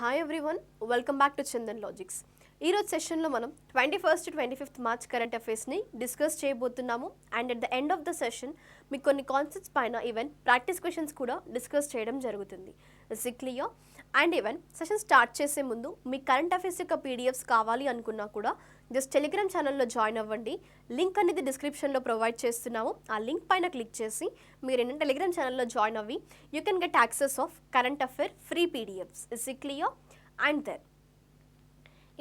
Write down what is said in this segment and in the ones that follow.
Hi everyone, welcome back to Chandan Logics. ఈరోజు సెషన్లో మనం 21st to 25th March current అఫైర్స్ని డిస్కస్ చేయబోతున్నాము. And at the end of the session మీకు కొన్ని కాన్సెప్ట్స్ పైన ఈవెన్ ప్రాక్టీస్ క్వశ్చన్స్ కూడా డిస్కస్ చేయడం జరుగుతుంది. Clear? And even session start చేసే ముందు మీ కరెంట్ అఫైర్స్ యొక్క పీడిఎఫ్స్ కావాలి అనుకున్నా కూడా జస్ట్ టెలిగ్రామ్ ఛానల్లో జాయిన్ అవ్వండి. లింక్ అనేది డిస్క్రిప్షన్లో ప్రొవైడ్ చేస్తున్నాము. ఆ లింక్ పైన క్లిక్ చేసి మీరు ఏంటంటే టెలిగ్రామ్ ఛానల్లో జాయిన్ అవ్వి you can get access of current affair free PDFs. Clear? And then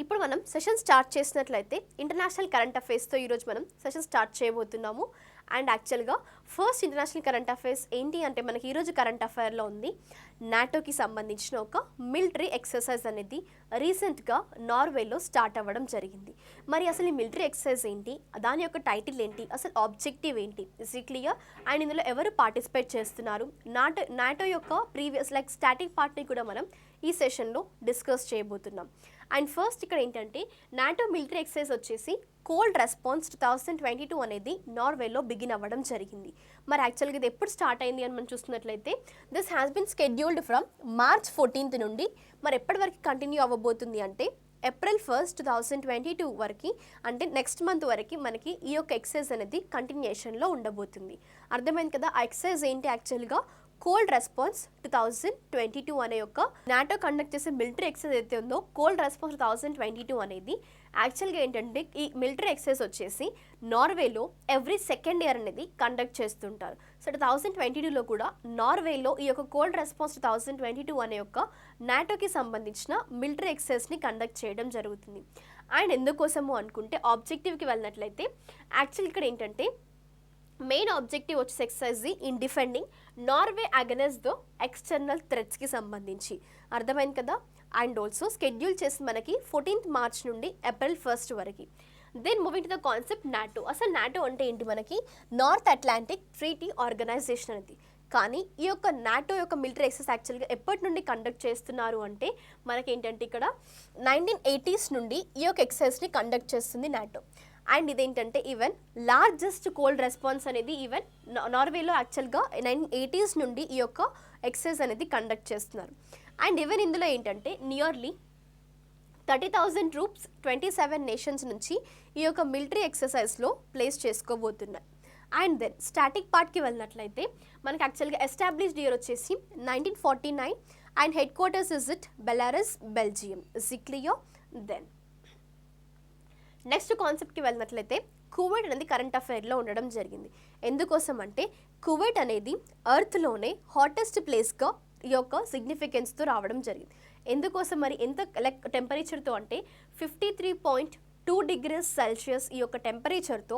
ఇప్పుడు మనం సెషన్ స్టార్ట్ చేసినట్లయితే ఇంటర్నేషనల్ కరెంట్ అఫైర్స్తో ఈరోజు మనం సెషన్ స్టార్ట్ చేయబోతున్నాము. అండ్ యాక్చువల్గా ఫస్ట్ ఇంటర్నేషనల్ కరెంట్ అఫైర్స్ ఏంటి అంటే మనకి ఈరోజు కరెంట్ అఫైర్లో ఉంది నాటోకి సంబంధించిన ఒక మిలిటరీ ఎక్సర్సైజ్ అనేది రీసెంట్గా నార్వేలో స్టార్ట్ అవ్వడం జరిగింది. మరి అసలు ఈ మిలిటరీ ఎక్సర్సైజ్ ఏంటి, దాని యొక్క టైటిల్ ఏంటి, అసలు ఆబ్జెక్టివ్ ఏంటి, క్లియర్? అండ్ ఇందులో ఎవరు పార్టిసిపేట్ చేస్తున్నారు, నాటో యొక్క ప్రీవియస్ స్టాటిక్ పార్ట్ని కూడా మనం ఈ సెషన్లో డిస్కస్ చేయబోతున్నాం. అండ్ ఫస్ట్ ఇక్కడ ఏంటంటే నాటో మిలిటరీ ఎక్సర్సైజ్ వచ్చేసి కోల్డ్ రెస్పాన్స్ 2022 అనేది నార్వేలో బిగిన్ అవ్వడం జరిగింది. మరి యాక్చువల్గా ఇది ఎప్పుడు స్టార్ట్ అయింది అని మనం చూస్తున్నట్లయితే this has been scheduled from March 14th నుండి మరి ఎప్పటి వరకు కంటిన్యూ అవ్వబోతుంది అంటే April 1st, 2022 వరకు, అంటే నెక్స్ట్ మంత్ వరకు మనకి ఈ యొక్క ఎక్సర్సైజ్ అనేది కంటిన్యూషన్లో ఉండబోతుంది. అర్థమైంది కదా? ఆ ఎక్సర్సైజ్ ఏంటి యాక్చువల్గా కోల్డ్ రెస్పాన్స్ 2022 అనే యొక్క నాటో కండక్ట్ చేసే మిలిటరీ ఎక్సర్సైజ్ అయితే ఉందో కోల్డ్ రెస్పాన్స్ 2022 అనేది యాక్చువల్గా ఏంటంటే ఈ మిలిటరీ ఎక్సర్సైజ్ వచ్చేసి నార్వేలో ఎవ్రీ సెకండ్ ఇయర్ అనేది కండక్ట్ చేస్తుంటారు. సో 2022లో కూడా నార్వేలో ఈ యొక్క కోల్డ్ రెస్పాన్స్ 2022 అనే యొక్క నాటోకి సంబంధించిన మిలిటరీ ఎక్సర్సైజ్ని కండక్ట్ చేయడం జరుగుతుంది. అండ్ ఎందుకోసము అనుకుంటే ఆబ్జెక్టివ్కి వెళ్ళినట్లయితే యాక్చువల్ ఇక్కడ ఏంటంటే మెయిన్ ఆబ్జెక్టివ్ వచ్చేసి exercise in defending Norway against the external థ్రెట్స్కి సంబంధించి. అర్థమైంది కదా? అండ్ ఆల్సో స్కెడ్యూల్ చేసి మనకి 14th మార్చ్ నుండి April 1st వరకు. Then moving to the concept NATO. అసలు నాటో అంటే ఏంటి? మనకి నార్త్ అట్లాంటిక్ ట్రీటీ ఆర్గనైజేషన్ అనేది. కానీ ఈ యొక్క నాటో యొక్క మిలిటరీ ఎక్సర్సైజ్ యాక్చువల్గా ఎప్పటి నుండి కండక్ట్ చేస్తున్నారు అంటే మనకేంటంటే ఇక్కడ 1980s నుండి ఈ యొక్క ఎక్సర్సైజ్ని కండక్ట్ చేస్తుంది నాటో. అండ్ ఇదేంటంటే ఈవెన్ లార్జెస్ట్ కోల్డ్ రెస్పాన్స్ అనేది ఈవెన్ నార్వేలో యాక్చువల్గా 1980s నుండి ఈ యొక్క ఎక్సర్సైజ్ అనేది కండక్ట్ చేస్తున్నారు. అండ్ ఈవెన్ ఇందులో ఏంటంటే నియర్లీ 30,000 ట్రూప్స్ 27 నేషన్స్ నుంచి ఈ యొక్క మిలిటరీ ఎక్సర్సైజ్లో ప్లేస్ చేసుకోబోతున్నాయి. అండ్ దెన్ స్టాటిక్ పార్ట్కి వెళ్ళినట్లయితే మనకి యాక్చువల్గా ఎస్టాబ్లిష్డ్ ఇయర్ వచ్చేసి 1949 and headquarters is it Belarus, Belgium. Clear? Then next కాన్సెప్ట్కి వెళ్ళినట్లయితే కువైట్ అనేది కరెంట్ అఫైర్లో ఉండడం జరిగింది. ఎందుకోసం అంటే కువైట్ అనేది ఎర్త్లోనే హాటెస్ట్ ప్లేస్గా ఈ యొక్క సిగ్నిఫికెన్స్తో రావడం జరిగింది. ఎందుకోసం మరి ఎంత టెంపరేచర్తో అంటే 53.2 degrees Celsius ఈ యొక్క టెంపరేచర్తో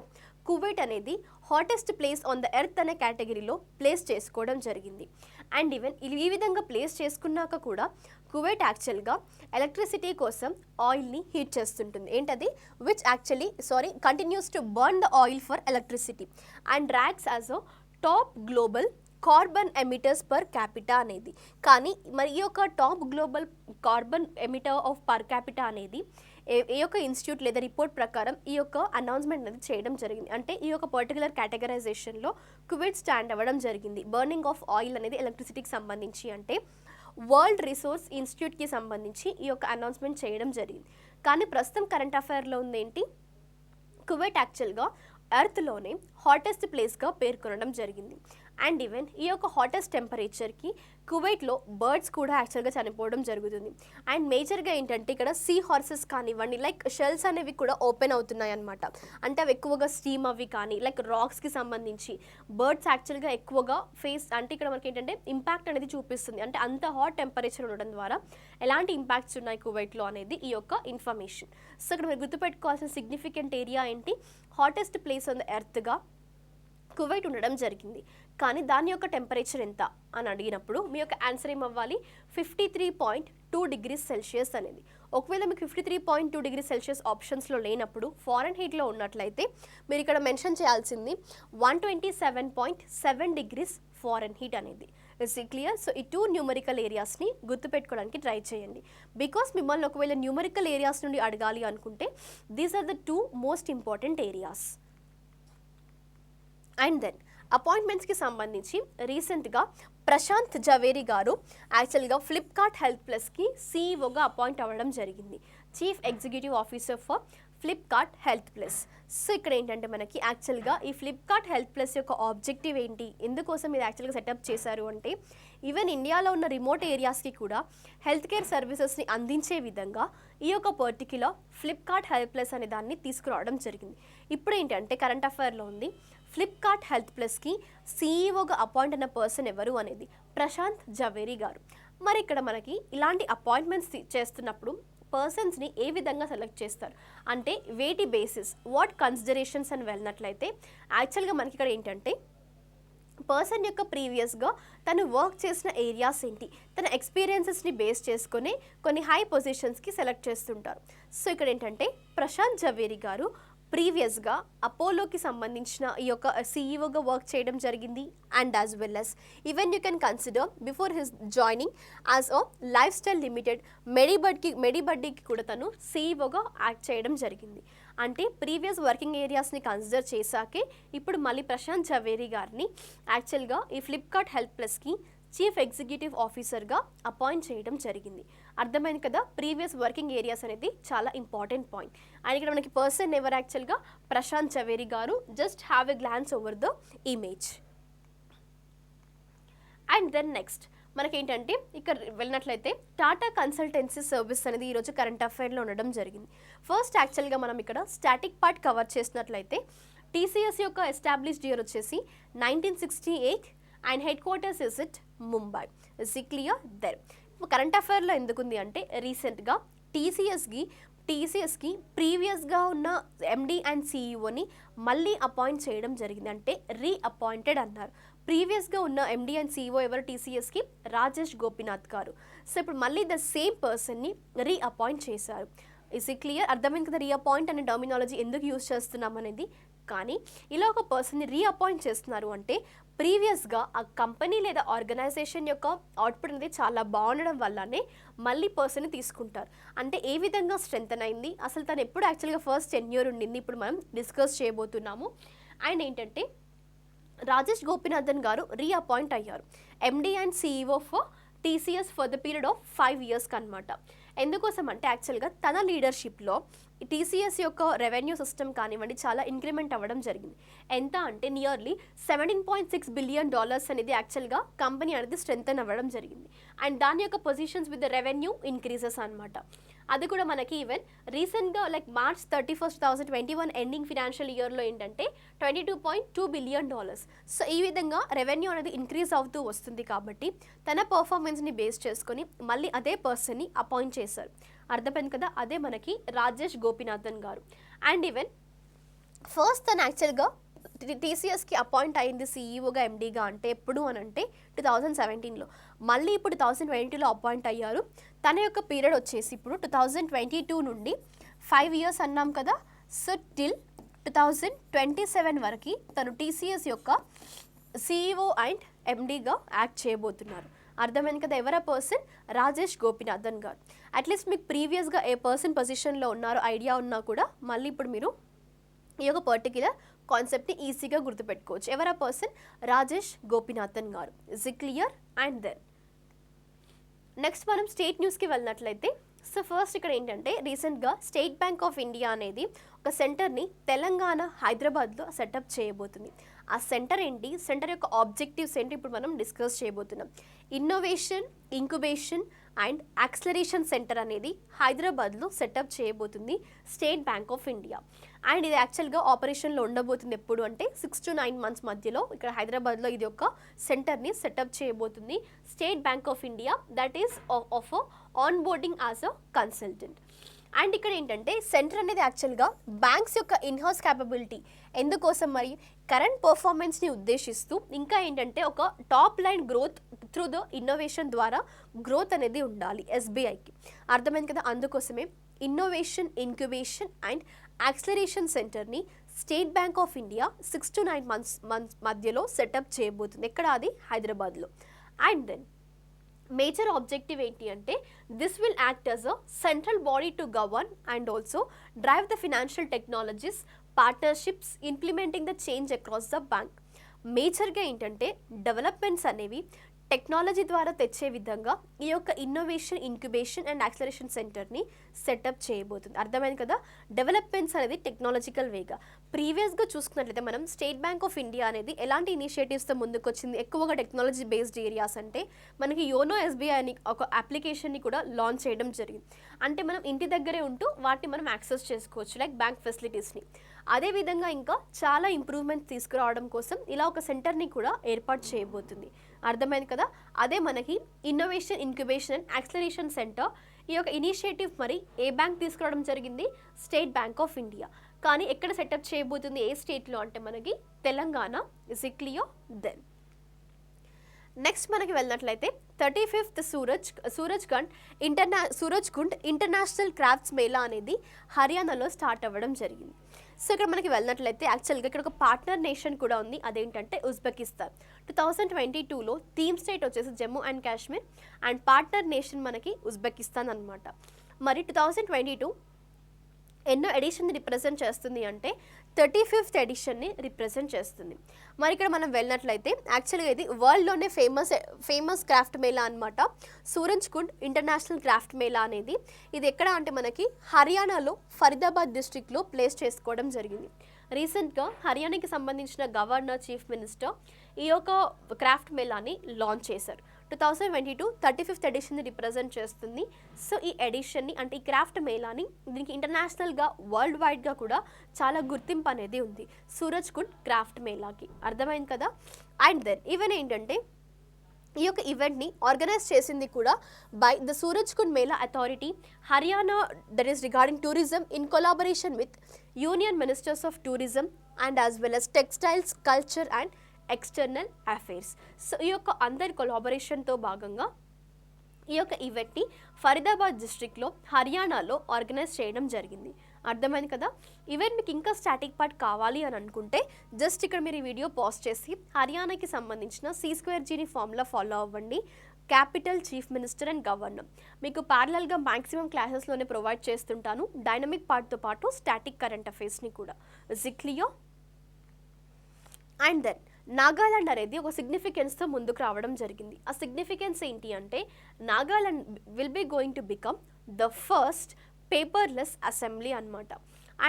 కువైట్ అనేది hottest place on the earth అనే కేటగిరీలో ప్లేస్ చేసుకోవడం జరిగింది. అండ్ ఈవెన్ ఈ విధంగా ప్లేస్ చేసుకున్నాక కూడా కువైట్ యాక్చువల్గా ఎలక్ట్రిసిటీ కోసం ఆయిల్ని హీట్ చేస్తుంటుంది. ఏంటది? Continues to burn the oil for electricity and ranks as a top global carbon emitters per capita అనేది. కానీ మరి ఈ యొక్క top global carbon emitter of per capita అనేది ఏ యొక్క ఇన్స్టిట్యూట్ లేదా రిపోర్ట్ ప్రకారం ఈ యొక్క అనౌన్స్మెంట్ అనేది చేయడం జరిగింది. అంటే ఈ యొక్క పర్టికులర్ కేటగరైజేషన్లో కువైట్ స్టాండ్ అవ్వడం జరిగింది. బర్నింగ్ ఆఫ్ ఆయిల్ అనేది ఎలక్ట్రిసిటీకి సంబంధించి అంటే వరల్డ్ రిసోర్స్ ఇన్స్టిట్యూట్కి సంబంధించి ఈ యొక్క అనౌన్స్మెంట్ చేయడం జరిగింది. కానీ ప్రస్తుతం కరెంట్ అఫైర్లో ఉంది ఏంటి? కువైట్ యాక్చువల్గా ఎర్త్లోనే హాటెస్ట్ ప్లేస్గా పేర్కొనడం జరిగింది. అండ్ ఈవెన్ ఈ యొక్క హాటెస్ట్ టెంపరేచర్కి కువైట్లో బర్డ్స్ కూడా యాక్చువల్గా చనిపోవడం జరుగుతుంది. అండ్ మేజర్గా ఏంటంటే ఇక్కడ సీ హార్సెస్ కానివ్వండి షెల్స్ అనేవి కూడా ఓపెన్ అవుతున్నాయి అనమాట. అంటే అవి ఎక్కువగా స్టీమ్ అవి కానీ రాక్స్కి సంబంధించి బర్డ్స్ యాక్చువల్గా ఎక్కువగా అంటే ఇక్కడ మనకి ఏంటంటే ఇంపాక్ట్ అనేది చూపిస్తుంది. అంటే అంత హాట్ టెంపరేచర్ ఉండడం ద్వారా ఎలాంటి ఇంపాక్ట్స్ ఉన్నాయి కువైట్లో అనేది ఈ యొక్క ఇన్ఫర్మేషన్. సో ఇక్కడ మీరు గుర్తుపెట్టుకోవాల్సిన సిగ్నిఫికెంట్ ఏరియా ఏంటి? హాటెస్ట్ ప్లేస్ ఆన్ ద ఎర్త్గా కువైట్ ఉండడం జరిగింది. కానీ దాని యొక్క టెంపరేచర్ ఎంత అని అడిగినప్పుడు మీ యొక్క ఆన్సర్ ఏమవ్వాలి? 53.2 degrees Celsius అనేది. ఒకవేళ మీకు 53.2 degrees Celsius ఆప్షన్స్లో లేనప్పుడు ఫారెన్ హీట్లో ఉన్నట్లయితే మీరు ఇక్కడ మెన్షన్ చేయాల్సింది 127.7 degrees ఫారెన్ హీట్ అనేది. క్లియర్? సో ఈ 2 న్యూమరికల్ ఏరియాస్ని గుర్తుపెట్టుకోవడానికి ట్రై చేయండి. బికాస్ మిమ్మల్ని ఒకవేళ న్యూమరికల్ ఏరియాస్ నుండి అడగాలి అనుకుంటే these are the 2 most important areas. And then అపాయింట్మెంట్స్కి సంబంధించి రీసెంట్గా ప్రశాంత్ జవేరి గారు యాక్చువల్గా ఫ్లిప్కార్ట్ హెల్త్ ప్లస్కి సీఈఓగా అపాయింట్ అవ్వడం జరిగింది. Chief executive officer for Flipkart health plus. So ఇక్కడ ఏంటంటే మనకి యాక్చువల్గా ఈ ఫ్లిప్కార్ట్ హెల్త్ ప్లస్ యొక్క ఆబ్జెక్టివ్ ఏంటి, ఎందుకోసం ఇది యాక్చువల్గా సెటప్ చేశారు అంటే ఈవెన్ ఇండియాలో ఉన్న రిమోట్ ఏరియాస్కి కూడా హెల్త్ కేర్ సర్వీసెస్ని అందించే విధంగా ఈ యొక్క పర్టిక్యులర్ ఫ్లిప్కార్ట్ హెల్త్ ప్లస్ అనే దాన్ని తీసుకురావడం జరిగింది. ఇప్పుడు ఏంటంటే కరెంట్ అఫైర్లో ఉంది, ఫ్లిప్కార్ట్ హెల్త్ ప్లస్కి సీఈఓగా అపాయింట్ అయిన పర్సన్ ఎవరు అనేది ప్రశాంత్ జవేరి గారు. మరి ఇక్కడ మనకి ఇలాంటి అపాయింట్మెంట్స్ చేస్తున్నప్పుడు పర్సన్స్ని ఏ విధంగా సెలెక్ట్ చేస్తారు అంటే వేటి బేసిస్, వాట్ కన్సిడరేషన్స్ అని వెళ్ళినట్లయితే యాక్చువల్గా మనకి ఇక్కడ ఏంటంటే పర్సన్ యొక్క ప్రీవియస్గా తను వర్క్ చేసిన ఏరియాస్ ఏంటి, తన ఎక్స్పీరియన్సెస్ని బేస్ చేసుకొని కొన్ని హై పొజిషన్స్కి సెలెక్ట్ చేస్తుంటారు. సో ఇక్కడ ఏంటంటే ప్రశాంత్ జవేరి గారు ప్రీవియస్గా అపోలోకి సంబంధించిన ఈ యొక్క సీఈఓగా వర్క్ చేయడం జరిగింది. And as well as even you can consider before his joining as a life style limited మెడిబడ్డీకి కూడా తను సీఈఓగా యాక్ట్ చేయడం జరిగింది. అంటే ప్రీవియస్ వర్కింగ్ ఏరియాస్ని కన్సిడర్ చేశాకే ఇప్పుడు మళ్ళీ ప్రశాంత్ జవేరి గారిని యాక్చువల్గా ఈ ఫ్లిప్కార్ట్ హెల్త్ ప్లస్కి చీఫ్ ఎగ్జిక్యూటివ్ ఆఫీసర్గా అపాయింట్ చేయడం జరిగింది. అర్థమైంది కదా, ప్రీవియస్ వర్కింగ్ ఏరియాస్ అనేది చాలా ఇంపార్టెంట్ పాయింట్. అండ్ ఇక్కడ మనకి పర్సన్ ఎవరు యాక్చువల్గా ప్రశాంత్ జవేరి గారు. Just have a glance over the image. And then next మనకేంటంటే ఇక్కడ వెళ్ళినట్లయితే టాటా కన్సల్టెన్సీ సర్వీస్ అనేది ఈరోజు కరెంట్ అఫైర్లో ఉండడం జరిగింది. ఫస్ట్ యాక్చువల్గా మనం ఇక్కడ స్టాటిక్ పార్ట్ కవర్ చేసినట్లయితే టీసీఎస్ యొక్క ఎస్టాబ్లిష్డ్ ఇయర్ వచ్చేసి 1968 and headquarters is it Mumbai. Is it clear there. Current అఫైర్లో ఎందుకుంది అంటే రీసెంట్గా టీసీఎస్కి ప్రీవియస్గా ఉన్న ఎండి అండ్ సీఈఓని మళ్ళీ అపాయింట్ చేయడం జరిగింది, అంటే రీఅపాయింటెడ్ అన్నారు. ప్రీవియస్గా ఉన్న ఎండి అండ్ సీఈఓ ఎవరు టీసీఎస్కి రాజేష్ గోపినాథ్ గారు. సో ఇప్పుడు మళ్ళీ ద సేమ్ పర్సన్ని రీఅపాయింట్ చేశారు. Is it clear? అర్థమైంది కదా రీఅపాయింట్ అనే టర్మినాలజీ ఎందుకు యూజ్ చేస్తున్నాం అనేది. కానీ ఇలా ఒక పర్సన్ని రీఅపాయింట్ చేస్తున్నారు అంటే ప్రీవియస్గా ఆ కంపెనీ లేదా ఆర్గనైజేషన్ యొక్క అవుట్పుట్ అనేది చాలా బాగుండడం వల్లనే మళ్ళీ పర్సన్ని తీసుకుంటారు. అంటే ఏ విధంగా స్ట్రెంథన్ అయింది, అసలు తను ఎప్పుడు యాక్చువల్గా ఫస్ట్ టెన్యూర్ ఉండింది, ఇప్పుడు మనం డిస్కస్ చేయబోతున్నాము. అండ్ ఏంటంటే రాజేష్ గోపినాథన్ గారు రీఅపాయింట్ అయ్యారు MD and CEO for TCS for the period of 5 yearsకి అనమాట. ఎందుకోసం అంటే యాక్చువల్గా తన లీడర్షిప్లో టీసీఎస్ యొక్క రెవెన్యూ సిస్టమ్ కానివ్వండి చాలా ఇంక్రిమెంట్ అవ్వడం జరిగింది. ఎంత అంటే నియర్లీ $17.6 billion అనేది యాక్చువల్గా కంపెనీ అనేది స్ట్రెంథన్ అవ్వడం జరిగింది. అండ్ దాని యొక్క positions with the revenue increases అనమాట. అది కూడా మనకి ఈవెన్ రీసెంట్గా లైక్ March 31, 2021 ఎండింగ్ ఫినాన్షియల్ ఇయర్లో ఏంటంటే $22.2 billion. సో ఈ విధంగా రెవెన్యూ అనేది ఇంక్రీజ్ అవుతూ వస్తుంది కాబట్టి తన పర్ఫార్మెన్స్ని బేస్ చేసుకొని మళ్ళీ అదే పర్సన్ని అపాయింట్ చేశారు. అర్థమైంది కదా, అదే మనకి రాజేష్ గోపినాథన్ గారు. అండ్ ఈవెన్ ఫస్ట్ తను యాక్చువల్గా టీసీఎస్కి అపాయింట్ అయింది సీఈఓగా ఎండీగా అంటే ఎప్పుడు అని అంటే 2017లో, మళ్ళీ ఇప్పుడు 2020లో అపాయింట్ అయ్యారు. తన యొక్క పీరియడ్ వచ్చేసి ఇప్పుడు 2022 నుండి 5 years అన్నాం కదా. సో టిల్ 2027 వరకు తను టీసీఎస్ యొక్క సీఈఓ అండ్ ఎండీగా యాక్ట్ చేయబోతున్నారు. అర్థమైంది కదా, ఎవరా పర్సన్? రాజేష్ గోపినాథన్ గారు. అట్లీస్ట్ మీకు ప్రీవియస్గా ఏ పర్సన్ పొజిషన్లో ఉన్నారో ఐడియా ఉన్నా కూడా మళ్ళీ ఇప్పుడు మీరు ఈ యొక్క పర్టిక్యులర్ కాన్సెప్ట్ని ఈజీగా గుర్తుపెట్టుకోవచ్చు. ఎవరా పర్సన్? రాజేష్ గోపినాథన్ గారు. Is it clear? And then next మనం స్టేట్ న్యూస్కి వెళ్ళినట్లయితే సో ఫస్ట్ ఇక్కడ ఏంటంటే రీసెంట్గా స్టేట్ బ్యాంక్ ఆఫ్ ఇండియా అనేది ఒక సెంటర్ని తెలంగాణ హైదరాబాద్లో సెటప్ చేయబోతుంది. ఆ సెంటర్ ఏంటి, సెంటర్ యొక్క ఆబ్జెక్టివ్స్ ఏంటి ఇప్పుడు మనం డిస్కస్ చేయబోతున్నాం. Innovation, incubation and acceleration centre అనేది హైదరాబాద్లో సెటప్ చేయబోతుంది state Bank of India. And ఇది యాక్చువల్గా ఆపరేషన్లో ఉండబోతుంది ఎప్పుడు అంటే 6 to 9 months మధ్యలో ఇక్కడ హైదరాబాద్లో ఇది ఒక సెంటర్ని సెటప్ చేయబోతుంది state Bank of India, that is of onboarding as a consultant. And ఇక్కడ ఏంటంటే సెంటర్ అనేది యాక్చువల్గా బ్యాంక్స్ యొక్క ఇన్హౌస్ క్యాపబిలిటీ ఎందుకోసం మరి కరెంట్ పర్ఫార్మెన్స్ని ఉద్దేశిస్తూ ఇంకా ఏంటంటే ఒక top line growth through the innovation ద్వారా గ్రోత్ అనేది ఉండాలి ఎస్బీఐకి. అర్థమైంది కదా, అందుకోసమే ఇన్నోవేషన్, ఇంక్యుబేషన్ అండ్ యాక్సలరేషన్ సెంటర్ని state Bank of India 6 to 9 months మధ్యలో సెటప్ చేయబోతుంది. ఎక్కడ? అది హైదరాబాద్లో. అండ్ దెన్ మేజర్ ఆబ్జెక్టివ్ ఏంటి అంటే this will act as a central body to govern and also drive the financial technologies partnerships implementing the change across the bank. మేజర్గా ఏంటంటే developments అనేవి టెక్నాలజీ ద్వారా తెచ్చే విధంగా ఈ యొక్క ఇన్నోవేషన్ ఇంక్యుబేషన్ అండ్ యాక్సలరేషన్ సెంటర్ని సెటప్ చేయబోతుంది. అర్థమైంది కదా. డెవలప్మెంట్స్ అనేది టెక్నాలజికల్ వేగా. ప్రీవియస్గా చూసుకున్నట్లయితే మనం స్టేట్ బ్యాంక్ ఆఫ్ ఇండియా అనేది ఎలాంటి ఇనిషియేటివ్స్తో ముందుకు వచ్చింది, ఎక్కువగా టెక్నాలజీ బేస్డ్ ఏరియాస్ అంటే మనకి యోనో ఎస్బీఐ అని ఒక అప్లికేషన్ని కూడా లాంచ్ చేయడం జరిగింది. అంటే మనం ఇంటి దగ్గరే ఉంటూ వాటిని మనం యాక్సెస్ చేసుకోవచ్చు లైక్ బ్యాంక్ ఫెసిలిటీస్ని. అదేవిధంగా ఇంకా చాలా ఇంప్రూవ్మెంట్స్ తీసుకురావడం కోసం ఇలా ఒక సెంటర్ని కూడా ఏర్పాటు చేయబోతుంది. అర్థమైంది కదా. అదే మనకి innovation incubation and acceleration centre. ఈ యొక్క ఇనిషియేటివ్ మరి ఏ బ్యాంక్ తీసుకురావడం జరిగింది, స్టేట్ బ్యాంక్ ఆఫ్ ఇండియా. కానీ ఎక్కడ సెటప్ చేయబోతుంది, ఏ స్టేట్లో అంటే మనకి Telangana. Is it clear? Then next మనకి వెళ్ళినట్లయితే 35th సూరజ్కుండ్ ఇంటర్నేషనల్ క్రాఫ్ట్స్ మేళా అనేది హర్యానాలో స్టార్ట్ అవ్వడం జరిగింది. సో ఇక్కడ మనకి వెళ్ళినట్లయితే యాక్చువల్గా ఇక్కడ ఒక పార్ట్నర్ నేషన్ కూడా ఉంది, అదేంటంటే ఉజ్బెకిస్తాన్. 2022లో థీమ్ స్టేట్ వచ్చేసి Jammu and Kashmir and partner nation మనకి ఉజ్బెకిస్తాన్ అనమాట. మరి 2022 ఎన్నో ఎడిషన్ని రిప్రజెంట్ చేస్తుంది అంటే 35th ఎడిషన్ని రిప్రజెంట్ చేస్తుంది. మరి ఇక్కడ మనం వెళ్ళినట్లయితే యాక్చువల్గా ఇది వరల్డ్లోనే ఫేమస్ క్రాఫ్ట్ మేళా అనమాట. సూరజ్కుండ్ ఇంటర్నేషనల్ క్రాఫ్ట్ మేళా అనేది ఇది ఎక్కడ అంటే మనకి హర్యానాలో ఫరీదాబాద్ డిస్ట్రిక్ట్లో ప్లేస్ చేసుకోవడం జరిగింది. రీసెంట్గా హర్యానాకి సంబంధించిన గవర్నర్, చీఫ్ మినిస్టర్ ఈ యొక్క క్రాఫ్ట్ మేళాని లాంచ్ చేశారు. 2022 35th ఎడిషన్ని రిప్రజెంట్ చేస్తుంది. సో ఈ ఎడిషన్ని అంటే ఈ క్రాఫ్ట్ మేళాని దీనికి ఇంటర్నేషనల్గా వరల్డ్ వైడ్గా కూడా చాలా గుర్తింపు అనేది ఉంది సూరజ్కుండ్ క్రాఫ్ట్ మేళాకి. అర్థమైంది కదా. అండ్ దెన్ ఈవెన్ ఏంటంటే ఈ యొక్క ఈవెంట్ని ఆర్గనైజ్ చేసింది కూడా by the Surajkund mela authority Haryana, that is regarding tourism in collaboration with union ministers of tourism and as well as textiles, culture and external affairs. సో ఈ యొక్క అందరి కొలాబరేషన్తో భాగంగా ఈ యొక్క ఈవెంట్ని ఫరీదాబాద్ డిస్ట్రిక్ట్లో హర్యానాలో ఆర్గనైజ్ చేయడం జరిగింది. అర్థమైంది కదా. ఈవెంట్ మీకు ఇంకా స్టాటిక్ పార్ట్ కావాలి అని అనుకుంటే జస్ట్ ఇక్కడ మీరు ఈ వీడియో పాజ్ చేసి హర్యానాకి సంబంధించిన C²Gని ఫార్ములా ఫాలో అవ్వండి. Capital, chief minister and governor. మీకు ప్యారలల్గా మ్యాక్సిమం క్లాసెస్లోనే ప్రొవైడ్ చేస్తుంటాను, డైనమిక్ పార్ట్తో పాటు స్టాటిక్ కరెంట్ అఫైర్స్ని కూడా. Is it clear? And then Nagaland అనేది ఒక సిగ్నిఫికెన్స్తో ముందుకు రావడం జరిగింది. ఆ సిగ్నిఫికెన్స్ ఏంటి అంటే Nagaland will be going to become the first paperless assembly అనమాట.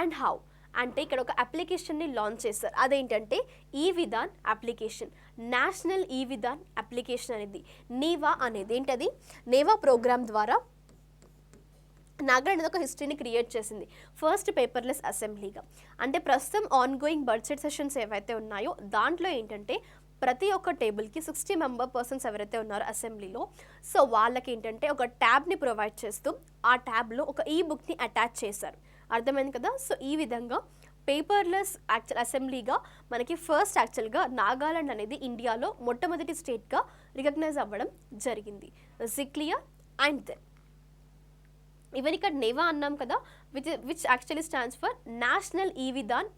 అండ్ హౌ అంటే ఇక్కడ ఒక అప్లికేషన్ని లాంచ్ చేశారు, అదేంటంటే ఈ Vidhan application. National e Vidhan application అనేది నీవా అనేది ఏంటది, నేవా ప్రోగ్రామ్ ద్వారా నాగాలాండ్ అనేది ఒక హిస్టరీని క్రియేట్ చేసింది ఫస్ట్ పేపర్లెస్ అసెంబ్లీగా. అంటే ప్రస్తుతం ఆన్గోయింగ్ బడ్జెట్ సెషన్స్ ఏవైతే ఉన్నాయో దాంట్లో ఏంటంటే ప్రతి ఒక్క టేబుల్కి 60 మెంబర్ పర్సన్స్ ఎవరైతే ఉన్నారో అసెంబ్లీలో, సో వాళ్ళకి ఏంటంటే ఒక ట్యాబ్ని ప్రొవైడ్ చేస్తూ ఆ ట్యాబ్లో ఒక ఈ బుక్ని అటాచ్ చేశారు. అర్థమైంది కదా. సో ఈ విధంగా పేపర్లెస్ అసెంబ్లీగా మనకి ఫస్ట్ యాక్చువల్గా నాగాలాండ్ అనేది ఇండియాలో మొట్టమొదటి స్టేట్గా రికగ్నైజ్ అవ్వడం జరిగింది. Is it clear? And then even ఇక్కడ నేవా అన్నాం కదా, which actually stands for national e Vidhan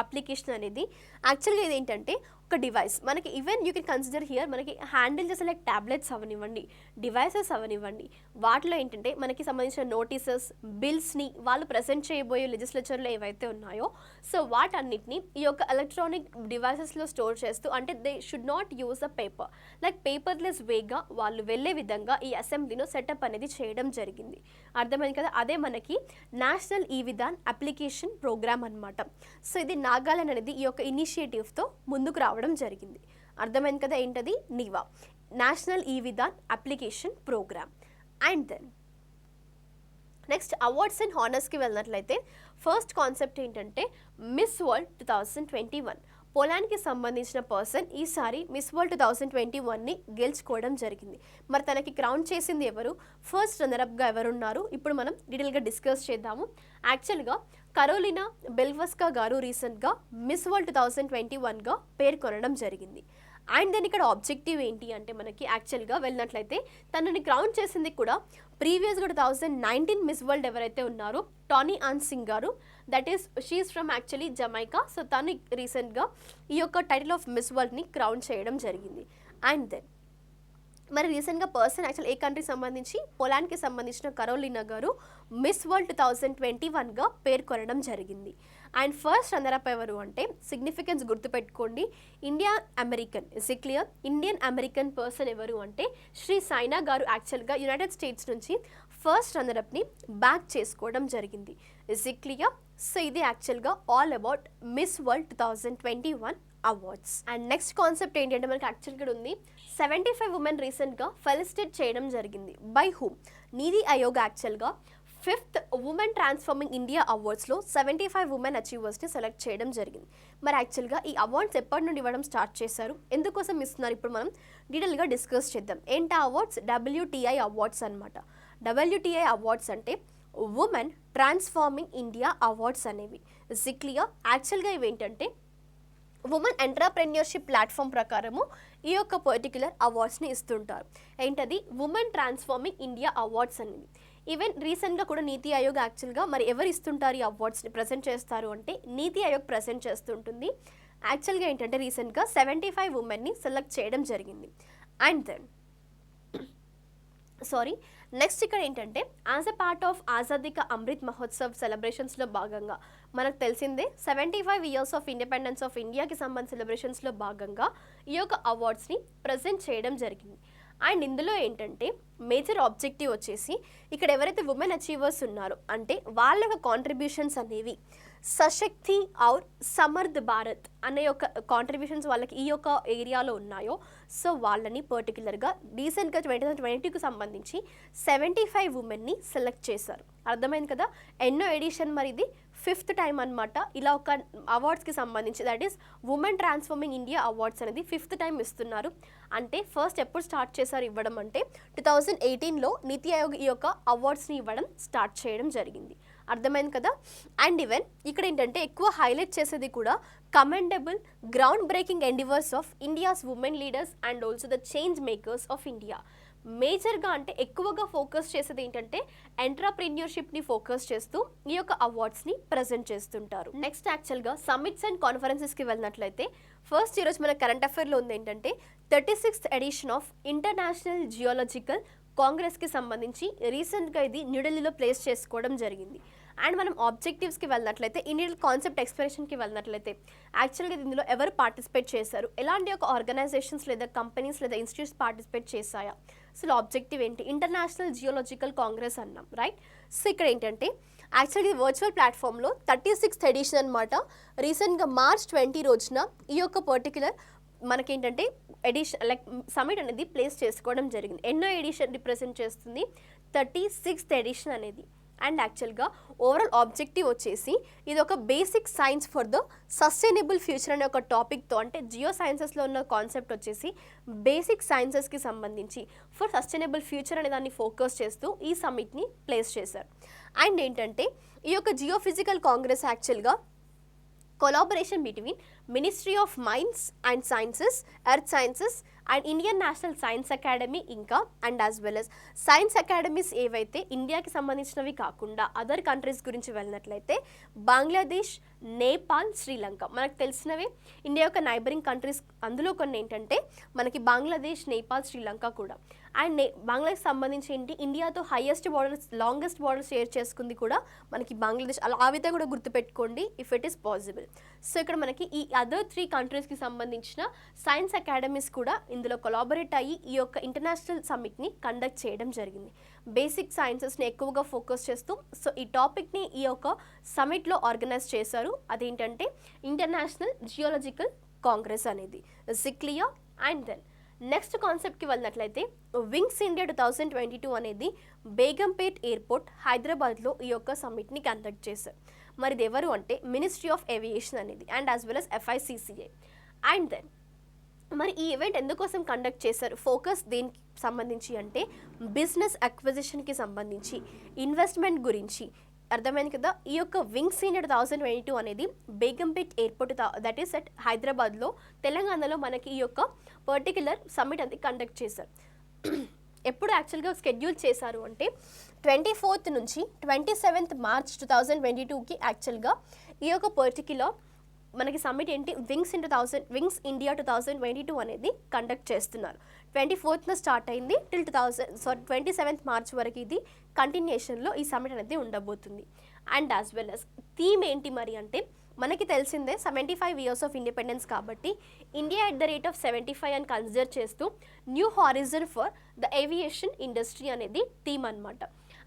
application అనేది యాక్చువల్గా ఇది ఏంటంటే ఒక డివైస్ మనకి. Even you can consider here మనకి హ్యాండిల్ చేసే లైక్ ట్యాబ్లెట్స్ అవనివ్వండి, డివైసెస్ అవనివ్వండి, వాటిలో ఏంటంటే మనకి సంబంధించిన నోటీసెస్, బిల్స్ని వాళ్ళు ప్రజెంట్ చేయబోయే లెజిస్లేచర్లో ఏవైతే ఉన్నాయో సో వాటన్నిటిని ఈ యొక్క ఎలక్ట్రానిక్ డివైసెస్లో స్టోర్ చేస్తూ, అంటే they should not use a paper, like paperless వేగా వాళ్ళు వెళ్ళే విధంగా ఈ అసెంబ్లీలో సెటప్ అనేది చేయడం జరిగింది. అర్థమైంది కదా. అదే మనకి national e Vidhan application programme అనమాట. సో ఇది నాగాలాండ్ అనేది ఈ యొక్క ఇనిషియేటివ్తో ముందుకు రావడం జరిగింది. అర్థమైంది కదా. ఏంటది, NeVA, national e Vidhan application program. And then next awards and హానర్స్కి వెళ్ళినట్లయితే ఫస్ట్ కాన్సెప్ట్ ఏంటంటే మిస్ వరల్డ్ 2021. పోలాండ్కి సంబంధించిన పర్సన్ ఈసారి మిస్ వరల్డ్ 2021ని గెలుచుకోవడం జరిగింది. మరి తనకి క్రౌన్ చేసింది ఎవరు, ఫస్ట్ రన్నరప్గా ఎవరున్నారు, ఇప్పుడు మనం డీటెయిల్గా డిస్కస్ చేద్దాము. యాక్చువల్గా కరోలినా బెల్వస్కా గారు రీసెంట్గా మిస్ వరల్డ్ 2021గా పేర్కొనడం జరిగింది. అండ్ దెన్ ఇక్కడ ఆబ్జెక్టివ్ ఏంటి అంటే మనకి యాక్చువల్గా వెళ్ళినట్లయితే తనని క్రౌన్ చేసింది కూడా ప్రీవియస్గా 2019 మిస్ వరల్డ్ ఎవరైతే ఉన్నారో టానీ ఆన్ సింగ్ గారు, that is she is from actually Jamaica. So తను రీసెంట్గా ఈ యొక్క టైటిల్ ఆఫ్ మిస్ వరల్డ్ని క్రౌన్ చేయడం జరిగింది. అండ్ దెన్ మరి రీసెంట్గా పర్సన్ యాక్చువల్ ఏ కంట్రీకి సంబంధించి పోలాండ్కి సంబంధించిన కరోలినా గారు మిస్ వరల్డ్ 2021గా పేర్కొనడం జరిగింది. అండ్ ఫస్ట్ రన్నరప్ ఎవరు అంటే సిగ్నిఫికెన్స్ గుర్తుపెట్టుకోండి, ఇండియన్ అమెరికన్ పర్సన్ ఎవరు అంటే శ్రీ సైనా గారు యాక్చువల్గా యునైటెడ్ స్టేట్స్ నుంచి ఫస్ట్ రన్నరప్ని బ్యాక్ చేసుకోవడం జరిగింది. Is it clear? సో ఇది యాక్చువల్గా all about miss World 2021 awards. And next concept ఏంటంటే మనకి యాక్చువల్గా ఉంది 75 ఉమెన్ రీసెంట్గా ఫెలిసిటేట్ చేయడం జరిగింది. By whom? నీతి ఆయోగ్ యాక్చువల్గా 5th ఉమెన్ ట్రాన్స్ఫార్మింగ్ ఇండియా అవార్డ్స్లో 75 ఉమెన్ అచీవర్స్ని సెలెక్ట్ చేయడం జరిగింది. మరి యాక్చువల్గా ఈ అవార్డ్స్ ఎప్పటి నుండి ఇవ్వడం స్టార్ట్ చేశారు, ఎందుకోసం ఇస్తున్నారు, ఇప్పుడు మనం డీటెయిల్గా డిస్కస్ చేద్దాం. ఏంటి అవార్డ్స్? WTI అవార్డ్స్ అనమాట. WTI అవార్డ్స్ అంటే ఉమెన్ ట్రాన్స్ఫార్మింగ్ ఇండియా అవార్డ్స్ అనేవి. క్లియర్? యాక్చువల్గా ఇవి ఏంటంటే ఉమెన్ ఎంటర్ప్రెన్యూర్షిప్ ప్లాట్ఫామ్ ప్రకారము ఈ యొక్క పర్టిక్యులర్ అవార్డ్స్ని ఇస్తుంటారు. ఏంటది? ఉమెన్ ట్రాన్స్ఫార్మింగ్ ఇండియా అవార్డ్స్ అనేది. ఈవెన్ రీసెంట్గా కూడా నీతి ఆయోగ్ యాక్చువల్గా మరి ఎవరు ఇస్తుంటారు ఈ అవార్డ్స్ని ప్రజెంట్ చేస్తారు అంటే నీతి ఆయోగ్ ప్రజెంట్ చేస్తుంటుంది. యాక్చువల్గా ఏంటంటే రీసెంట్గా 75 ఉమెన్ని సెలెక్ట్ చేయడం జరిగింది. అండ్ దెన్ నెక్స్ట్ ఇక్కడ ఏంటంటే as a part of Azadi కా అమృత్ మహోత్సవ్ సెలబ్రేషన్స్లో భాగంగా మనకు తెలిసిందే 75 ఇయర్స్ ఆఫ్ ఇండిపెండెన్స్ ఆఫ్ ఇండియాకి సంబంధించిన సెలబ్రేషన్స్లో భాగంగా ఈ యొక్క అవార్డ్స్ని ప్రజెంట్ చేయడం జరిగింది. అండ్ ఇందులో ఏంటంటే మేజర్ ఆబ్జెక్టివ్ వచ్చేసి ఇక్కడ ఎవరైతే ఉమెన్ అచీవర్స్ ఉన్నారో అంటే వాళ్ళ యొక్క కాంట్రిబ్యూషన్స్ అనేవి సశక్తి ఔర్ సమర్థ్ భారత్ అనే యొక్క కాంట్రిబ్యూషన్స్ వాళ్ళకి ఈ యొక్క ఏరియాలో ఉన్నాయో సో వాళ్ళని పర్టికులర్గా రీసెంట్గా 2022కి సంబంధించి 75 ఉమెన్ని సెలెక్ట్ చేశారు. అర్థమైంది కదా? ఎన్నో ఎడిషన్ మరి ఇది 5th టైం అనమాట ఇలా ఒక అవార్డ్స్కి సంబంధించి, that is women transforming India awards అనేది 5th టైం ఇస్తున్నారు. అంటే ఫస్ట్ ఎప్పుడు స్టార్ట్ చేశారు ఇవ్వడం అంటే 2018లో నీతి ఆయోగ్ ఈ యొక్క అవార్డ్స్ని ఇవ్వడం స్టార్ట్ చేయడం జరిగింది. అర్థమైంది కదా? అండ్ ఈవెన్ ఇక్కడ ఏంటంటే ఎక్కువ హైలైట్ చేసేది కూడా commendable ground breaking endeavours of India's women leaders and also the change makers of India. మేజర్గా అంటే ఎక్కువగా ఫోకస్ చేసేది ఏంటంటే ఎంటర్ప్రెన్యూర్షిప్ని ఫోకస్ చేస్తూ ఈ యొక్క అవార్డ్స్ని ప్రజెంట్ చేస్తుంటారు. నెక్స్ట్ యాక్చువల్గా సమ్మిట్స్ అండ్ కాన్ఫరెన్సెస్కి వెళ్ళినట్లయితే ఫస్ట్ ఈరోజు మన కరెంట్ అఫైర్లో ఉంది ఏంటంటే 36th edition of international geological కాంగ్రెస్కి సంబంధించి రీసెంట్గా ఇది న్యూఢిల్లీలో ప్లేస్ చేసుకోవడం జరిగింది. అండ్ మనం ఆబ్జెక్టివ్స్కి వెళ్ళినట్లయితే ఇండియన్ కాన్సెప్ట్ ఎక్స్ప్లెనేషన్కి వెళ్ళినట్లయితే యాక్చువల్గా ఇందులో ఎవరు పార్టిసిపేట్ చేశారు, ఎలాంటి ఒక ఆర్గనైజేషన్స్ లేదా కంపెనీస్ లేదా ఇన్స్టిట్యూట్స్ పార్టిసిపేట్ చేశాయా, అసలు ఆబ్జెక్టివ్ ఏంటి, ఇంటర్నేషనల్ జియోలాజికల్ కాంగ్రెస్ అన్నాం, రైట్? సో ఇక్కడ ఏంటంటే యాక్చువల్గా ఈ వర్చువల్ ప్లాట్ఫామ్లో 36th ఎడిషన్ అనమాట. రీసెంట్గా March 20 రోజున ఈ యొక్క పర్టిక్యులర్ మనకేంటంటే ఎడిషన్ లైక్ సమిట్ అనేది ప్లేస్ చేసుకోవడం జరిగింది. ఎన్నో ఎడిషన్ రిప్రజెంట్ చేస్తుంది? 36th ఎడిషన్ అనేది. అండ్ యాక్చువల్గా ఓవరాల్ ఆబ్జెక్టివ్ వచ్చేసి ఇది ఒక basic science for the sustainable future అనే ఒక టాపిక్తో, అంటే జియో సైన్సెస్లో ఉన్న కాన్సెప్ట్ వచ్చేసి బేసిక్ సైన్సెస్కి సంబంధించి ఫర్ సస్టైనబుల్ ఫ్యూచర్ అనే దాన్ని ఫోకస్ చేస్తూ ఈ సమిట్ని ప్లేస్ చేశారు. అండ్ ఏంటంటే ఈ యొక్క జియోఫిజికల్ కాంగ్రెస్ యాక్చువల్గా collaboration between Ministry of Mines and Sciences, Earth Sciences and Indian National Science Academy ఇంకా and as well as science academies ఏవైతే ఇండియాకి సంబంధించినవి కాకుండా అదర్ కంట్రీస్ గురించి వెళ్ళినట్లయితే బంగ్లాదేశ్, నేపాల్, శ్రీలంక మనకు తెలిసినవే ఇండియా యొక్క నైబరింగ్ కంట్రీస్. అందులో కొన్ని ఏంటంటే మనకి బంగ్లాదేశ్, నేపాల్, శ్రీలంక కూడా. అండ్ బంగ్లాదేశ్ సంబంధించి ఏంటి ఇండియాతో highest borders longest border share చేసుకుంది కూడా మనకి బంగ్లాదేశ్. అలా ఆ విధంగా కూడా గుర్తుపెట్టుకోండి if it is possible. So ఇక్కడ మనకి ఈ అదర్ 3 కంట్రీస్కి సంబంధించిన సైన్స్ అకాడమీస్ కూడా ఇందులో కొలాబరేట్ అయ్యి ఈ యొక్క ఇంటర్నేషనల్ సమ్మిట్ని కండక్ట్ చేయడం జరిగింది. బేసిక్ సైన్సెస్ని ఎక్కువగా ఫోకస్ చేస్తూ సో ఈ టాపిక్ని ఈ యొక్క సమ్మిట్లో ఆర్గనైజ్ చేశారు. అదేంటంటే ఇంటర్నేషనల్ జియోలాజికల్ కాంగ్రెస్ అనేది. క్లియర్? అండ్ దెన్ నెక్స్ట్ కాన్సెప్ట్కి వెళ్ళినట్లయితే వింగ్స్ ఇండియా 2022 అనేది బేగంపేట్ ఎయిర్పోర్ట్ హైదరాబాద్లో ఈ యొక్క సమ్మిట్ని కండక్ట్ చేశారు. మరి ఇది ఎవరు అంటే మినిస్ట్రీ ఆఫ్ ఏవియేషన్ అనేది and as well as FICCA. And then మరి ఈ ఈవెంట్ ఎందుకోసం కండక్ట్ చేశారు, ఫోకస్ దేనికి సంబంధించి అంటే బిజినెస్ అక్విజిషన్కి సంబంధించి, ఇన్వెస్ట్మెంట్ గురించి. అర్థమైంది కదా? ఈ యొక్క వింగ్స్ ఇండియా 2022 అనేది Begumpet airport that is at హైదరాబాద్లో తెలంగాణలో మనకి ఈ యొక్క పర్టిక్యులర్ సమ్మిట్ అనేది కండక్ట్ చేశారు. ఎప్పుడు యాక్చువల్గా షెడ్యూల్ చేశారు అంటే 24th నుంచి 27th March 2022కి యాక్చువల్గా ఈ యొక్క పర్టిక్యులర్ మనకి సమ్మిట్ ఏంటి, వింగ్స్ ఇండియా 2022 అనేది కండక్ట్ చేస్తున్నారు. 24th స్టార్ట్ అయింది టిల్ 27th మార్చ్ వరకు ఇది కంటిన్యూషన్లో ఈ సమ్మిట్ అనేది ఉండబోతుంది. And as well as theme ఏంటి మరి అంటే, మనకి తెలిసిందే 75 years ఆఫ్ ఇండిపెండెన్స్ కాబట్టి India at the rate of 75 అని కన్సిడర్ చేస్తూ new horizon for the aviation industry అనేది థీమ్ అనమాట.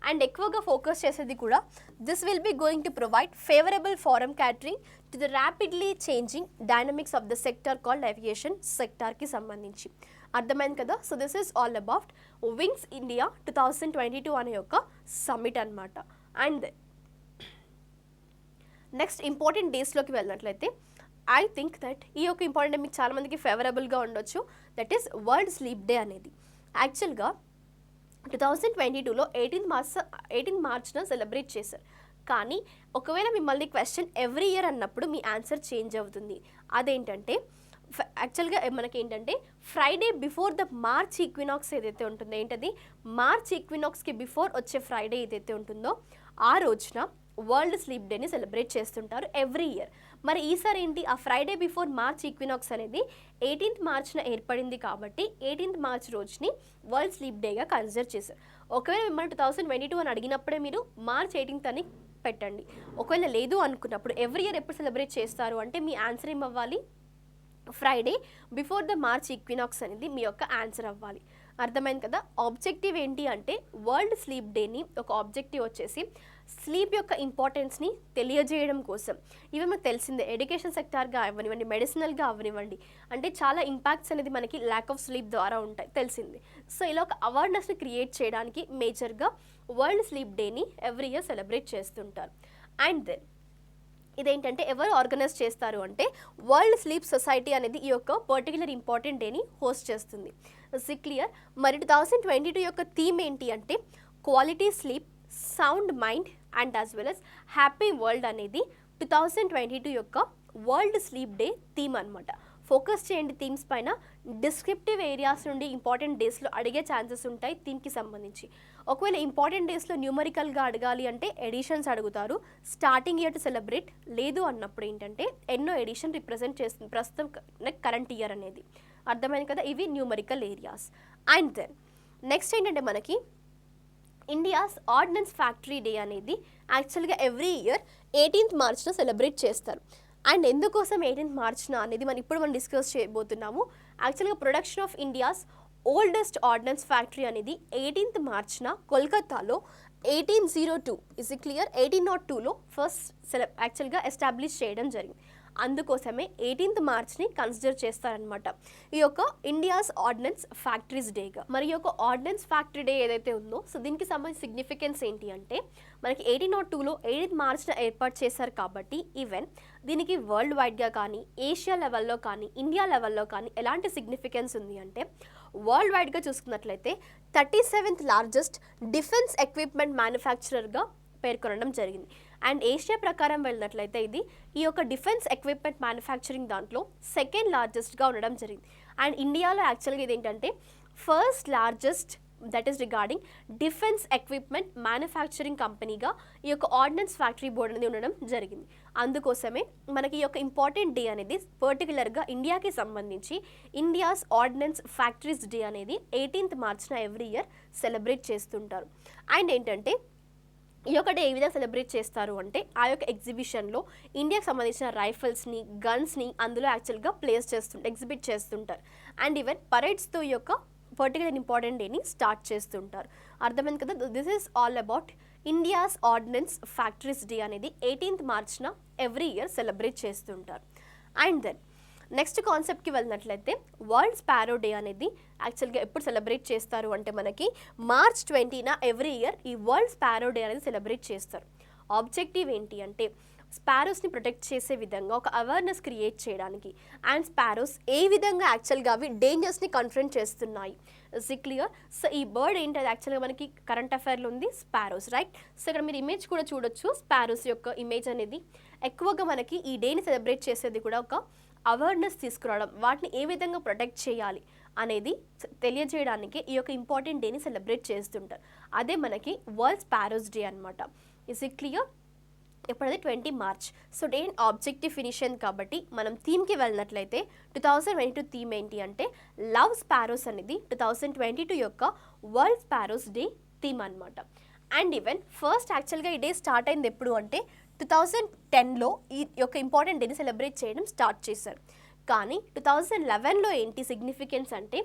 అండ్ ఎక్కువగా ఫోకస్ చేసేది కూడా this will be going to provide favourable forum catering to the rapidly changing dynamics of the sector called aviation సెక్టార్కి సంబంధించి. అర్థమైంది కదా. So this is all about wings India 2022 అనే ఒక సమ్మిట్ అనమాట. అండ్ నెక్స్ట్ ఇంపార్టెంట్ డేస్లోకి వెళ్ళినట్లయితే ఐ థింక్ దట్ ఈ యొక్క ఇంపార్టెంట్ మీకు చాలామందికి ఫేవరబుల్గా ఉండొచ్చు, that is world sleep Day అనేది. యాక్చువల్గా 2022లో 18 మార్చ్న సెలబ్రేట్ చేశారు. కానీ ఒకవేళ మిమ్మల్ని క్వశ్చన్ ఎవ్రీ ఇయర్ అన్నప్పుడు మీ ఆన్సర్ చేంజ్ అవుతుంది. అదేంటంటే యాక్చువల్గా మనకి ఏంటంటే Friday before the March equinox ఏదైతే ఉంటుందో, ఏంటది మార్చ్ ఈక్వినాక్స్కి బిఫోర్ వచ్చే ఫ్రైడే ఏదైతే ఉంటుందో ఆ రోజున వరల్డ్ స్లీప్ డేని సెలబ్రేట్ చేస్తుంటారు ఎవ్రీ ఇయర్. మరి ఈసారి ఏంటి, ఆ ఫ్రైడే బిఫోర్ మార్చ్ ఈక్వినాక్స్ అనేది 18th మార్చ్న ఏర్పడింది కాబట్టి 18th మార్చ్ రోజుని వరల్డ్ స్లీప్ డేగా కన్సిడర్ చేశారు. ఒకవేళ మిమ్మల్ని 2022 అని అడిగినప్పుడే మీరు మార్చ్ 18th అని పెట్టండి. ఒకవేళ లేదు అనుకున్నప్పుడు ఎవ్రీ ఇయర్ ఎప్పుడు సెలబ్రేట్ చేస్తారు అంటే మీ ఆన్సర్ ఏమవ్వాలి, Friday before the March equinox అనేది మీ యొక్క ఆన్సర్ అవ్వాలి. అర్థమైంది కదా. ఆబ్జెక్టివ్ ఏంటి అంటే వరల్డ్ స్లీప్ డేని ఒక ఆబ్జెక్టివ్ వచ్చేసి స్లీప్ యొక్క ఇంపార్టెన్స్ని తెలియజేయడం కోసం. ఇవి మనకు తెలిసిందే, ఎడ్యుకేషన్ సెక్టార్గా అవ్వనివ్వండి, మెడిసినల్గా అవ్వనివ్వండి, అంటే చాలా ఇంపాక్ట్స్ అనేది మనకి ల్యాక్ ఆఫ్ స్లీప్ ద్వారా ఉంటాయి తెలిసింది. సో ఇలా ఒక అవేర్నెస్ని క్రియేట్ చేయడానికి మేజర్గా వరల్డ్ స్లీప్ డేని ఎవ్రీ ఇయర్ సెలబ్రేట్ చేస్తుంటారు. అండ్ దెన్ ఇదేంటంటే ఎవరు ఆర్గనైజ్ చేస్తారు అంటే వరల్డ్ స్లీప్ సొసైటీ అనేది ఈ యొక్క పర్టికులర్ ఇంపార్టెంట్ డేని హోస్ట్ చేస్తుంది. క్లియర్. మరి 2022 యొక్క థీమ్ ఏంటి అంటే quality sleep, sound mind and as well as happy world అనేది 2022 యొక్క వరల్డ్ స్లీప్ డే థీమ్ అనమాట. ఫోకస్ చేయండి థీమ్స్ పైన. డిస్క్రిప్టివ్ ఏరియాస్ నుండి ఇంపార్టెంట్ డేస్లో అడిగే ఛాన్సెస్ ఉంటాయి థీమ్కి సంబంధించి. ఒకవేళ ఇంపార్టెంట్ డేస్లో న్యూమరికల్గా అడగాలి అంటే ఎడిషన్స్ అడుగుతారు, స్టార్టింగ్ ఇయర్ టు సెలబ్రేట్. లేదు అన్నప్పుడు ఏంటంటే ఎన్నో ఎడిషన్ రిప్రజెంట్ చేస్తుంది ప్రస్తుతం కరెంట్ ఇయర్ అనేది. అర్థమైంది కదా. ఇవి numerical areas. And then next ఏంటంటే మనకి ఇండియాస్ ఆర్డినెన్స్ ఫ్యాక్టరీ డే అనేది యాక్చువల్గా ఎవ్రీ ఇయర్ 18th మార్చ్న సెలబ్రేట్ చేస్తారు. అండ్ ఎందుకోసం 18th మార్చ్న అనేది మనం డిస్కస్ చేయబోతున్నాము. యాక్చువల్గా production of India's oldest ordinance factory అనేది 18th మార్చ్న కోల్కతాలో 1802 ఇస్ క్లియర్ 1802లో ఫస్ట్ యాక్చువల్గా ఎస్టాబ్లిష్ చేయడం జరిగింది. అందుకోసమే 18th మార్చ్ని కన్సిడర్ చేస్తారనమాట ఈ యొక్క ఇండియాస్ ఆర్డినెన్స్ ఫ్యాక్టరీస్ డేగా. మరి ఈ యొక్క ఆర్డినెన్స్ ఫ్యాక్టరీ డే ఏదైతే ఉందో, సో దీనికి సంబంధించిన సిగ్నిఫికెన్స్ ఏంటి అంటే మనకి 1802లో 18th మార్చ్న ఏర్పాటు చేశారు కాబట్టి ఈవెన్ దీనికి వరల్డ్ వైడ్గా కానీ, ఏషియా లెవెల్లో కానీ, ఇండియా లెవెల్లో కానీ ఎలాంటి సిగ్నిఫికెన్స్ ఉంది అంటే వరల్డ్ వైడ్గా చూసుకున్నట్లయితే 37th లార్జెస్ట్ డిఫెన్స్ ఎక్విప్మెంట్ మ్యానుఫ్యాక్చరర్గా పేర్కొనడం జరిగింది. అండ్ ఏషియా ప్రకారం వెళ్ళినట్లయితే ఇది ఈ యొక్క డిఫెన్స్ ఎక్విప్మెంట్ మ్యానుఫ్యాక్చరింగ్ దాంట్లో సెకండ్ లార్జెస్ట్గా ఉండడం జరిగింది. అండ్ ఇండియాలో యాక్చువల్గా ఇది ఏంటంటే first largest that is regarding defence equipment manufacturing కంపెనీగా ఈ యొక్క ఆర్డినెన్స్ ఫ్యాక్టరీ బోర్డు అనేది ఉండడం జరిగింది. అందుకోసమే మనకి ఈ యొక్క ఇంపార్టెంట్ డే అనేది పర్టికులర్గా ఇండియాకి సంబంధించి ఇండియాస్ ఆర్డినెన్స్ ఫ్యాక్టరీస్ డే అనేది 18th మార్చ్న ఎవ్రీ ఇయర్ సెలబ్రేట్ చేస్తుంటారు. అండ్ ఏంటంటే ఈ యొక్క డే ఏ విధంగా సెలబ్రేట్ చేస్తారు అంటే ఆ యొక్క ఎగ్జిబిషన్లో ఇండియాకి సంబంధించిన రైఫిల్స్ని, గన్స్ని అందులో యాక్చువల్గా ఎగ్జిబిట్ చేస్తుంటారు. అండ్ ఈవెన్ పరేడ్స్తో ఈ యొక్క పర్టికులర్ ఇంపార్టెంట్ డేని స్టార్ట్ చేస్తుంటారు. అర్థమైంది కదా. This is all about India's ordinance factories day అనేది 18th మార్చ్న ఎవ్రీ ఇయర్ సెలబ్రేట్ చేస్తుంటారు. అండ్ దెన్ నెక్స్ట్ కాన్సెప్ట్కి వెళ్ళినట్లయితే వరల్డ్ స్పారో డే అనేది యాక్చువల్గా ఎప్పుడు సెలబ్రేట్ చేస్తారు అంటే మనకి మార్చ్ 20న ఎవ్రీ ఇయర్ ఈ వరల్డ్ స్పారో డే అనేది సెలబ్రేట్ చేస్తారు. ఆబ్జెక్టివ్ ఏంటి అంటే స్పారోస్ని ప్రొటెక్ట్ చేసే విధంగా ఒక అవేర్నెస్ క్రియేట్ చేయడానికి. అండ్ స్పారోస్ ఏ విధంగా యాక్చువల్గా అవి డేంజర్స్ని కన్ఫ్రంట్ చేస్తున్నాయి. క్లియర్. సో ఈ బర్డ్ ఏంటి అది యాక్చువల్గా మనకి కరెంట్ అఫైర్లో ఉంది స్పారోస్, రైట్. సో ఇక్కడ మీరు ఇమేజ్ కూడా చూడొచ్చు. స్పారోస్ యొక్క ఇమేజ్ అనేది ఎక్కువగా మనకి ఈ డేని సెలబ్రేట్ చేసేది కూడా ఒక అవేర్నెస్ తీసుకురావడం, వాటిని ఏ విధంగా ప్రొటెక్ట్ చేయాలి అనేది తెలియజేయడానికి ఈ యొక్క ఇంపార్టెంట్ డేని సెలబ్రేట్ చేస్తుంటారు. అదే మనకి వరల్డ్ స్పారోస్ డే అనమాట. Is it clear. ఎప్పుడైతే 20 March. So day and objective finish అయింది కాబట్టి మనం థీమ్కి వెళ్ళినట్లయితే 2022 థీమ్ ఏంటి అంటే లవ్ స్పారోస్ అనేది 2022 యొక్క వరల్డ్ స్పారోస్ డే థీమ్ అనమాట. అండ్ ఈవెన్ ఫస్ట్ యాక్చువల్గా ఈ డే స్టార్ట్ అయింది ఎప్పుడు అంటే 2010లో ఈ యొక్క ఇంపార్టెంట్ డేని సెలబ్రేట్ చేయడం స్టార్ట్ చేశారు. కానీ 2011లో ఏంటి సిగ్నిఫికెన్స్ అంటే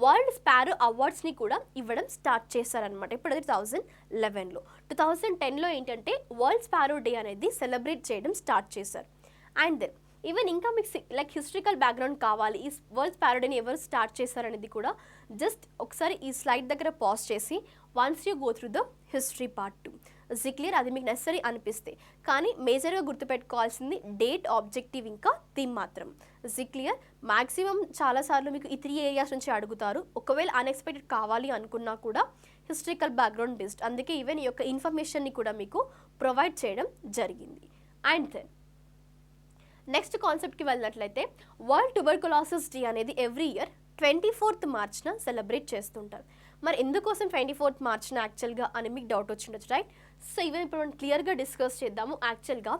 వరల్డ్ స్పారో అవార్డ్స్ని కూడా ఇవ్వడం స్టార్ట్ చేశారనమాట. ఇప్పుడు అది 2011లో. 2010లో ఏంటంటే వరల్డ్ స్పారో డే అనేది సెలబ్రేట్ చేయడం స్టార్ట్ చేశారు. అండ్ దెన్ ఈవెన్ ఇంకా మీకు లైక్ హిస్టరికల్ బ్యాక్గ్రౌండ్ కావాలి, ఈ వరల్డ్ స్పారో డేని ఎవరు స్టార్ట్ చేశారనేది కూడా జస్ట్ ఒకసారి ఈ స్లైడ్ దగ్గర పాజ్ చేసి once you go through the history part 2 clear, అది మీకు నెసరీ అనిపిస్తే. కానీ మేజర్గా గుర్తుపెట్టుకోవాల్సింది డేట్, ఆబ్జెక్టివ్ ఇంకా థీమ్ మాత్రం. క్లియర్. మ్యాక్సిమం చాలాసార్లు మీకు ఈ 3 ఏరియాస్ నుంచి అడుగుతారు. ఒకవేళ అన్ఎక్స్పెక్టెడ్ కావాలి అనుకున్నా కూడా హిస్టరికల్ బ్యాక్గ్రౌండ్ బేస్డ్, అందుకే ఈవెన్ ఈ యొక్క ఇన్ఫర్మేషన్ని కూడా మీకు ప్రొవైడ్ చేయడం జరిగింది. అండ్ దెన్ నెక్స్ట్ కాన్సెప్ట్కి వెళ్ళినట్లయితే వరల్డ్ ట్యూబర్కులోసిస్ డే అనేది ఎవ్రీ ఇయర్ 24th మార్చ్న సెలబ్రేట్ చేస్తుంటారు. మరి ఎందుకోసం 24th మార్చ్న యాక్చువల్గా అని మీకు డౌట్ వచ్చిండొచ్చు, రైట్? సో ఈవెన్ ఇప్పుడు మనం క్లియర్గా డిస్కస్ చేద్దాము. యాక్చువల్గా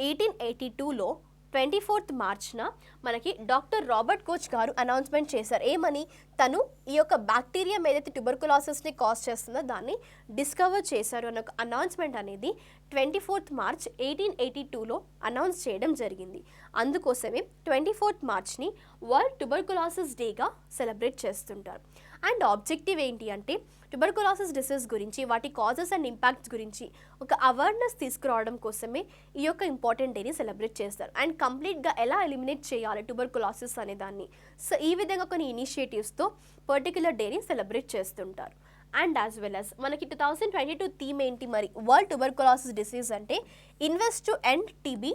1882లో 24th మార్చ్న మనకి డాక్టర్ రాబర్ట్ కోచ్ గారు అనౌన్స్మెంట్ చేశారు. ఏమని? తను ఈ యొక్క బ్యాక్టీరియా ఏదైతే ట్యూబర్కులోసిస్ని కాజ్ చేస్తుందో దాన్ని డిస్కవర్ చేశారు అన్న ఒక అనౌన్స్మెంట్ అనేది 24th మార్చ్ 1882లో అనౌన్స్ చేయడం జరిగింది. అందుకోసమే 24th మార్చ్ని వరల్డ్ ట్యూబర్కులోసిస్ డేగా సెలబ్రేట్ చేస్తుంటారు. అండ్ ఆబ్జెక్టివ్ ఏంటి అంటే ట్యూబర్కులోసిస్ డిసీజ్ గురించి, వాటి కాజెస్ అండ్ ఇంపాక్ట్స్ గురించి ఒక అవేర్నెస్ తీసుకురావడం కోసమే ఈ యొక్క ఇంపార్టెంట్ డేని సెలబ్రేట్ చేస్తారు. అండ్ కంప్లీట్గా ఎలా ఎలిమినేట్ చేయాలి ట్యూబర్కులోసిస్ అనే దాన్ని, సో ఈ విధంగా కొన్ని ఇనిషియేటివ్స్తో పర్టికులర్ డేని సెలబ్రేట్ చేస్తుంటారు. అండ్ యాజ్ వెల్ యాజ్ మనకి 2022 థీమ్ ఏంటి మరి వరల్డ్ ట్యూబర్కులోసిస్ డిసీజ్ అంటే ఇన్వెస్ట్ టు ఎండ్ టీబీ.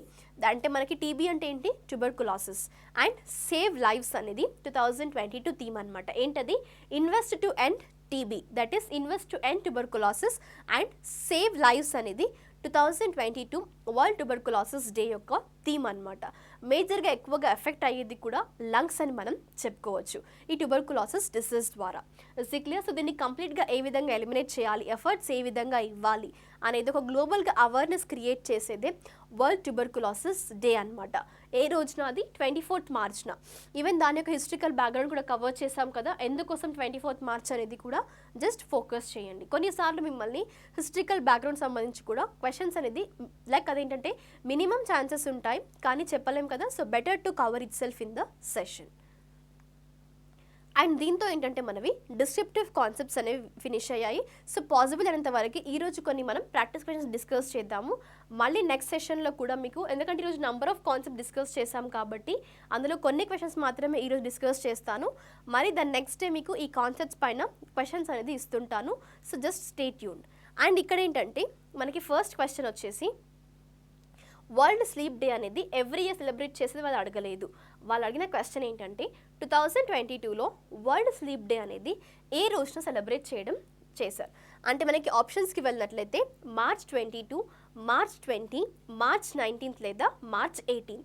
అంటే మనకి టీబీ అంటే ఏంటి? ట్యూబర్కులోసిస్. అండ్ సేవ్ లైఫ్స్ అనేది 2022 థీమ్ అనమాట. ఏంటది? Invest to end TB, that is invest to end tuberculosis and save lives అనేది 2022 వరల్డ్ ట్యూబర్కులోసిస్ డే యొక్క థీమ్ అనమాట. మేజర్గా ఎక్కువగా ఎఫెక్ట్ అయ్యేది కూడా లంగ్స్ అని మనం చెప్పుకోవచ్చు ఈ ట్యూబర్కులోసిస్ డిసీజ్ ద్వారా. క్లియర్. సో దీన్ని కంప్లీట్గా ఏ విధంగా ఎలిమినేట్ చేయాలి, ఎఫర్ట్స్ ఏ విధంగా ఇవ్వాలి అనేది ఒక గ్లోబల్గా అవేర్నెస్ క్రియేట్ చేసేదే వరల్డ్ ట్యూబర్కులోసిస్ డే అనమాట. ఏ రోజున? అది 24th మార్చ్న. ఈవెన్ దాని యొక్క హిస్టరికల్ బ్యాక్గ్రౌండ్ కూడా కవర్ చేసాం కదా, ఎందుకోసం 24th మార్చ్ అనేది కూడా జస్ట్ ఫోకస్ చేయండి. కొన్నిసార్లు మిమ్మల్ని హిస్టరికల్ బ్యాక్గ్రౌండ్ సంబంధించి కూడా క్వశ్చన్స్ అనేది లైక్ అదేంటంటే మినిమం ఛాన్సెస్ ఉంటాయి కానీ చెప్పలేం కదా, so better to cover it self in the session. And దీంతో ఏంటంటే మనవి డిస్క్రిప్టివ్ కాన్సెప్ట్స్ అనేవి ఫినిష్ అయ్యాయి. సో పాసిబుల్ అయినంత వరకు ఈరోజు కొన్ని మనం ప్రాక్టీస్ క్వశ్చన్స్ డిస్కస్ చేద్దాము. మళ్ళీ నెక్స్ట్ సెషన్లో కూడా మీకు, ఎందుకంటే ఈరోజు నెంబర్ ఆఫ్ కాన్సెప్ట్ డిస్కస్ చేసాం కాబట్టి అందులో కొన్ని క్వశ్చన్స్ మాత్రమే ఈరోజు డిస్కస్ చేస్తాను. మరి దాని నెక్స్ట్ డే మీకు ఈ కాన్సెప్ట్స్ పైన క్వశ్చన్స్ అనేది ఇస్తుంటాను. So just stay tuned. And ఇక్కడ ఏంటంటే మనకి ఫస్ట్ క్వశ్చన్ వచ్చేసి వరల్డ్ స్లీప్ డే అనేది ఎవ్రీ ఇయర్ సెలబ్రేట్ చేసేది వాళ్ళు అడగలేదు. వాళ్ళు అడిగిన క్వశ్చన్ ఏంటంటే 2022లో వరల్డ్ స్లీప్ డే అనేది ఏ రోజున సెలబ్రేట్ చేయడం చేశారు. అంటే మనకి ఆప్షన్స్కి వెళ్ళినట్లయితే March 22, March 20, March 19 లేదా March 18.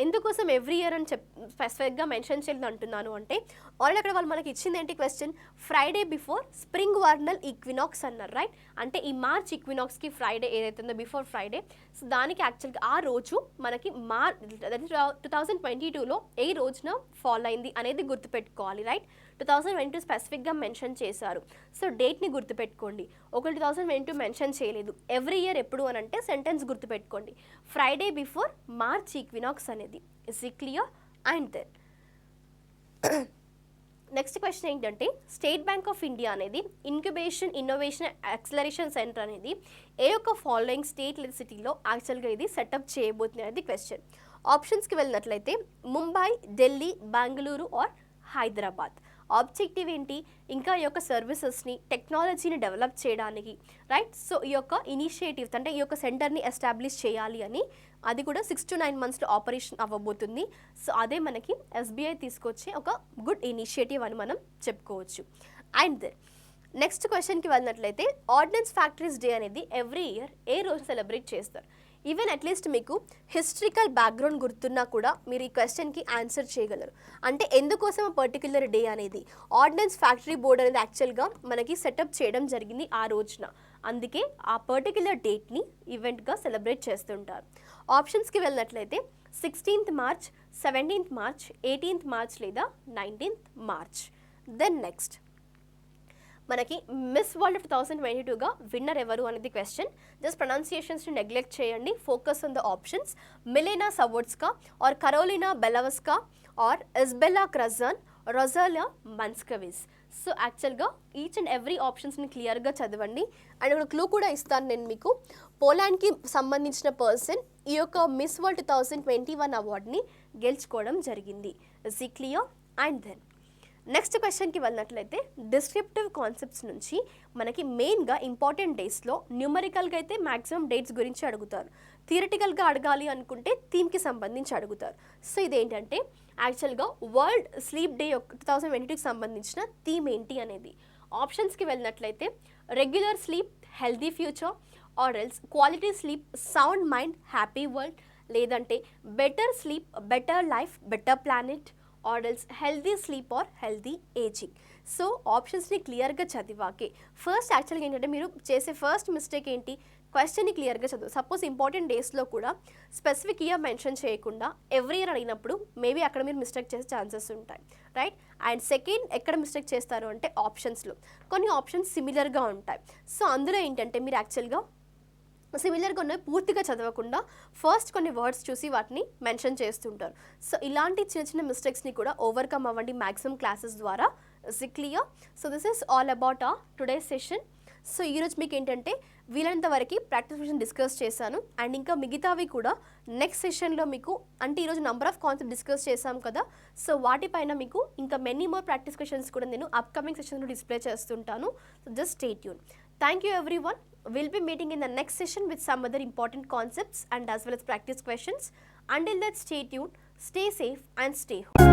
ఎందుకోసం ఎవ్రీ ఇయర్ అని స్పెసిఫిక్గా మెన్షన్ చేయాలని అంటున్నాను అంటే ఆల్రెడీ అక్కడ వాళ్ళు మనకి ఇచ్చింది ఏంటి question, Friday before spring vernal equinox అన్నారు, రైట్? అంటే ఈ మార్చ్ ఈక్వినాక్స్కి ఫ్రైడే ఏదైతే ఉందో బిఫోర్ ఫ్రైడే, సో దానికి యాక్చువల్గా ఆ రోజు మనకి 2022లో ఏ రోజున ఫాలో అయింది అనేది గుర్తుపెట్టుకోవాలి, రైట్? 2022 స్పెసిఫిక్గా మెన్షన్ చేశారు. సో డేట్ని గుర్తుపెట్టుకోండి. ఒకటి 2022 మెన్షన్ చేయలేదు. ఎవ్రీ ఇయర్ ఎప్పుడు అని అంటే సెంటెన్స్ గుర్తుపెట్టుకోండి, ఫ్రైడే బిఫోర్ మార్చ్ ఈక్వినాక్స్ అనేది. Is it clear? And then next question ఏంటంటే స్టేట్ బ్యాంక్ ఆఫ్ ఇండియా అనేది ఇంక్యుబేషన్ ఇన్నోవేషన్ యాక్సిలరేషన్ సెంటర్ అనేది ఏ యొక్క ఫాలోయింగ్ స్టేట్ లేదా సిటీలో యాక్చువల్గా ఇది సెటప్ చేయబోతుంది అనేది క్వశ్చన్. ఆప్షన్స్కి వెళ్ళినట్లయితే ముంబై, ఢిల్లీ, బెంగళూరు ఆర్ హైదరాబాద్. ఆబ్జెక్టివ్ ఏంటి? ఇంకా ఈ యొక్క సర్వీసెస్ని, టెక్నాలజీని డెవలప్ చేయడానికి, రైట్? సో ఈ యొక్క ఇనిషియేటివ్స్ అంటే ఈ యొక్క సెంటర్ని ఎస్టాబ్లిష్ చేయాలి అని, అది కూడా 6 to 9 monthsలో ఆపరేషన్ అవ్వబోతుంది. సో అదే మనకి SBI తీసుకొచ్చే ఒక గుడ్ ఇనిషియేటివ్ అని మనం చెప్పుకోవచ్చు. అండ్ నెక్స్ట్ క్వశ్చన్కి వెళ్ళినట్లయితే ఆర్డినెన్స్ ఫ్యాక్టరీస్ డే అనేది ఎవ్రీ ఇయర్ ఏ రోజు సెలబ్రేట్ చేస్తారు. ఈవెన్ అట్లీస్ట్ మీకు హిస్టరికల్ బ్యాక్గ్రౌండ్ గుర్తున్నా కూడా మీరు ఈ క్వశ్చన్కి ఆన్సర్ చేయగలరు. అంటే ఎందుకోసం పర్టిక్యులర్ డే అనేది, ఆర్డినెన్స్ ఫ్యాక్టరీ బోర్డ్ అనేది యాక్చువల్గా మనకి సెటప్ చేయడం జరిగింది ఆ రోజున. అందుకే ఆ పర్టిక్యులర్ డేట్ని ఈవెంట్గా సెలబ్రేట్ చేస్తుంటారు. ఆప్షన్స్కి వెళ్ళినట్లయితే 16th March, 17th March, 18th March లేదా 19th మార్చ్. దెన్ నెక్స్ట్ మనకి మిస్ వరల్డ్ 2022గా విన్నర్ ఎవరు అనేది క్వశ్చన్. జస్ట్ ప్రొనౌన్సియేషన్స్ని నెగ్లెక్ట్ చేయండి, focus on the options. Milena Sadowska or Karolina Bielawska or Isabella Krajan, Rozalia Mancewicz. So యాక్చువల్గా each and every ఆప్షన్స్ని క్లియర్గా చదవండి. అండ్ ఒక క్లూ కూడా ఇస్తాను నేను మీకు. పోలాండ్కి సంబంధించిన పర్సన్ ఈ యొక్క మిస్ వరల్డ్ 2021 అవార్డ్ని గెలుచుకోవడం జరిగింది. ఇస్ ఈ క్లియర్? అండ్ దెన్ నెక్స్ట్ క్వశ్చన్కి వెళ్ళినట్లయితే డిస్క్రిప్టివ్ కాన్సెప్ట్స్ నుంచి మనకి మెయిన్గా ఇంపార్టెంట్ డేస్లో న్యూమరికల్గా అయితే మ్యాక్సిమం డేట్స్ గురించి అడుగుతారు. థియరిటికల్గా అడగాలి అనుకుంటే థీమ్కి సంబంధించి అడుగుతారు. సో ఇదేంటంటే యాక్చువల్గా వరల్డ్ స్లీప్ డే 2022కి సంబంధించిన థీమ్ ఏంటి అనేది. ఆప్షన్స్కి వెళ్ళినట్లయితే regular sleep, healthy future, or else quality sleep, sound mind, happy world, లేదంటే better sleep, better life, better planet, or else healthy sleep or healthy ageing. So ఆప్షన్స్ని క్లియర్గా చదివాకే ఫస్ట్ యాక్చువల్గా ఏంటంటే మీరు చేసే ఫస్ట్ మిస్టేక్ ఏంటి, క్వశ్చన్ని క్లియర్గా చదువు. సపోజ్ ఇంపార్టెంట్ డేస్లో కూడా స్పెసిఫిక్ ఇయర్ మెన్షన్ చేయకుండా ఎవ్రీ ఇయర్ అడిగినప్పుడు మేబీ అక్కడ మీరు మిస్టేక్ చేసే ఛాన్సెస్ ఉంటాయి, రైట్. అండ్ సెకండ్ ఎక్కడ మిస్టేక్ చేస్తారు అంటే ఆప్షన్స్లో కొన్ని ఆప్షన్స్ సిమిలర్గా ఉంటాయి. సో అందులో ఏంటంటే మీరు యాక్చువల్గా సిమిలర్గా ఉన్నవి పూర్తిగా చదవకుండా ఫస్ట్ కొన్ని వర్డ్స్ చూసి వాటిని మెన్షన్ చేస్తుంటారు. సో ఇలాంటి చిన్న చిన్న మిస్టేక్స్ని కూడా ఓవర్కమ్ అవ్వండి మ్యాక్సిమం క్లాసెస్ ద్వారా. Is it clear? So this is all about today session. So ఈరోజు మీకు ఏంటంటే వీలైనంత వరకు ప్రాక్టీస్ క్వశ్చన్ డిస్కస్ చేశాను. అండ్ ఇంకా మిగతావి కూడా నెక్స్ట్ సెషన్లో మీకు, అంటే ఈరోజు నంబర్ ఆఫ్ కాన్సెప్ట్ డిస్కస్ చేశాం కదా, సో వాటిపైన మీకు ఇంకా మెనీ మోర్ ప్రాక్టీస్ క్వశ్చన్స్ కూడా నేను అప్కమింగ్ సెషన్లో డిస్ప్లే చేస్తుంటాను. So just stay tune. Thank you everyone. We'll be meeting in the next session with some other important concepts and as well as practice questions. Until that, stay tuned, stay safe and stay home.